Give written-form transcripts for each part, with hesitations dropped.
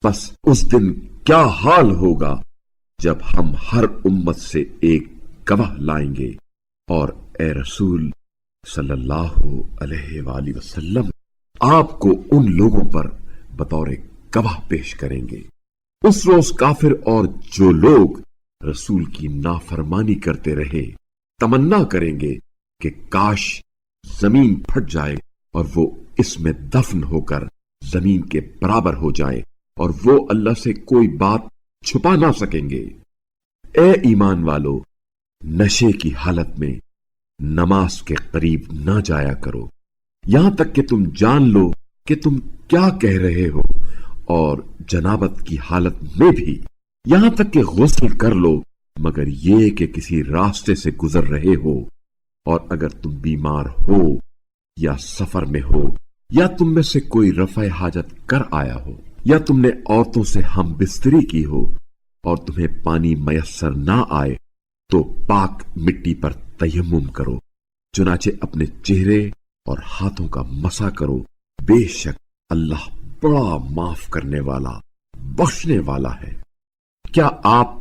بس उस दिन क्या हाल होगा जब हम हर उम्मत से एक गवाह लाएंगे और ए रसूल सल्लल्लाहु अलैहि वसल्लम आपको उन लोगों पर बतौर गवाह पेश करेंगे। उस रोज काफिर और जो लोग रसूल की नाफरमानी करते रहे तमन्ना करेंगे कि काश जमीन फट जाए और वो इसमें दफन होकर जमीन के बराबर हो जाए और वो अल्लाह से कोई बात छुपा ना सकेंगे। ए ईमान वालो, नशे की हालत में नमाज के करीब ना जाया करो यहां तक कि तुम जान लो कि तुम क्या कह रहे हो, और जनाबत की हालत में भी यहां तक कि गुस्ल कर लो मगर ये कि किसी रास्ते से गुजर रहे हो, और अगर तुम बीमार हो या सफर में हो या तुम में से कोई रफ़े हाजत कर आया हो या तुमने औरतों से हम बिस्तरी की हो और तुम्हें पानी मयस्सर ना आए तो पाक मिट्टी पर तयम्मुम करो, चुनाचे अपने चेहरे और हाथों का मसा करो, बेशक अल्लाह बड़ा माफ करने वाला बख्शने वाला है। क्या आप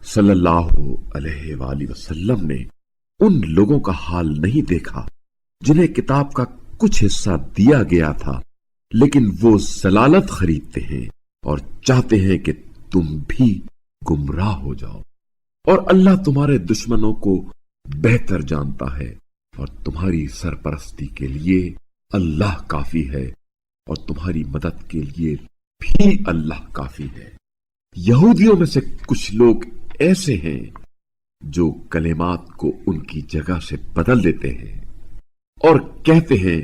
सल्लल्लाहु अलैहि वसल्लम ने उन लोगों का हाल नहीं देखा जिन्हें किताब का कुछ हिस्सा दिया गया था लेकिन वो जलालत खरीदते हैं और चाहते हैं कि तुम भी गुमराह हो जाओ, और अल्लाह तुम्हारे दुश्मनों को बेहतर जानता है और तुम्हारी सरपरस्ती के लिए अल्लाह काफी है और तुम्हारी मदद के लिए भी अल्लाह काफी है। यहूदियों में से कुछ लोग ऐसे हैं जो कलेमात को उनकी जगह से बदल देते हैं और कहते हैं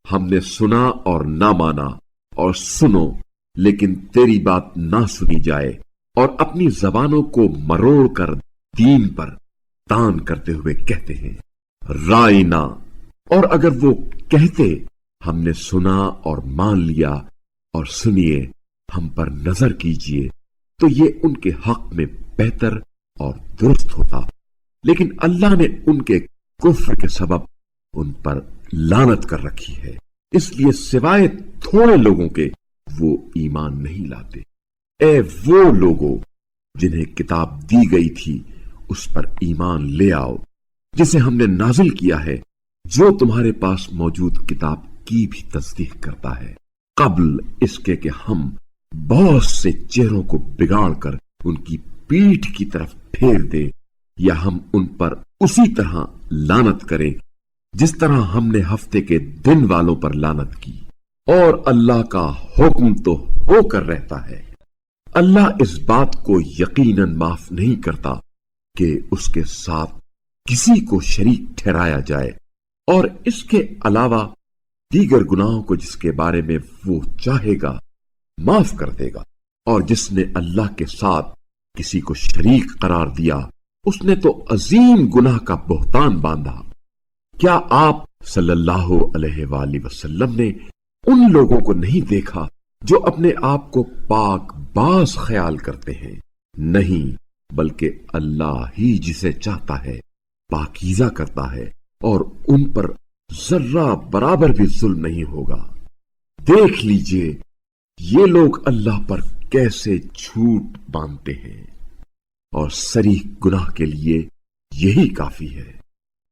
हमने सुना और ना माना, और सुनो लेकिन तेरी बात ना सुनी जाए, और अपनी जबानों को मरोड़ कर दीन पर तान करते हुए कहते हैं राइना, और अगर वो कहते हमने सुना और मान लिया और सुनिए हम पर नजर कीजिए तो ये उनके हक में बेहतर और दुरुस्त होता, लेकिन अल्लाह ने उनके कुफ्र के सबब उन पर लानत कर रखी है, इसलिए सिवाय थोड़े लोगों के वो ईमान नहीं लाते। ए वो लोगों जिन्हें किताब दी गई थी उस पर ईमान ले आओ जिसे हमने नाजिल किया है, जो तुम्हारे पास मौजूद किताब की भी तस्दीक करता है, कब्ल इसके कि हम बहुत से चेहरों को बिगाड़ कर उनकी पीठ की तरफ फेर दें या हम उन पर उसी तरह लानत करें जिस तरह हमने हफ्ते के दिन वालों पर लानत की, और अल्लाह का हुक्म तो होकर रहता है। अल्लाह इस बात को यकीनन माफ नहीं करता कि उसके साथ किसी को शरीक ठहराया जाए, और इसके अलावा दीगर गुनाहों को जिसके बारे में वो चाहेगा माफ कर देगा, और जिसने अल्लाह के साथ किसी को शरीक करार दिया उसने तो अजीम गुनाह का बोहतान बांधा। क्या आप सल्लल्लाहु अलैहि वसल्लम ने उन लोगों को नहीं देखा जो अपने आप को पाक बाज ख्याल करते हैं? नहीं, बल्कि अल्लाह ही जिसे चाहता है पाकीज़ा करता है और उन पर जर्रा बराबर भी जुल्म नहीं होगा। देख लीजिए ये लोग अल्लाह पर कैसे झूठ बांधते हैं, और सरीह गुनाह के लिए यही काफी है।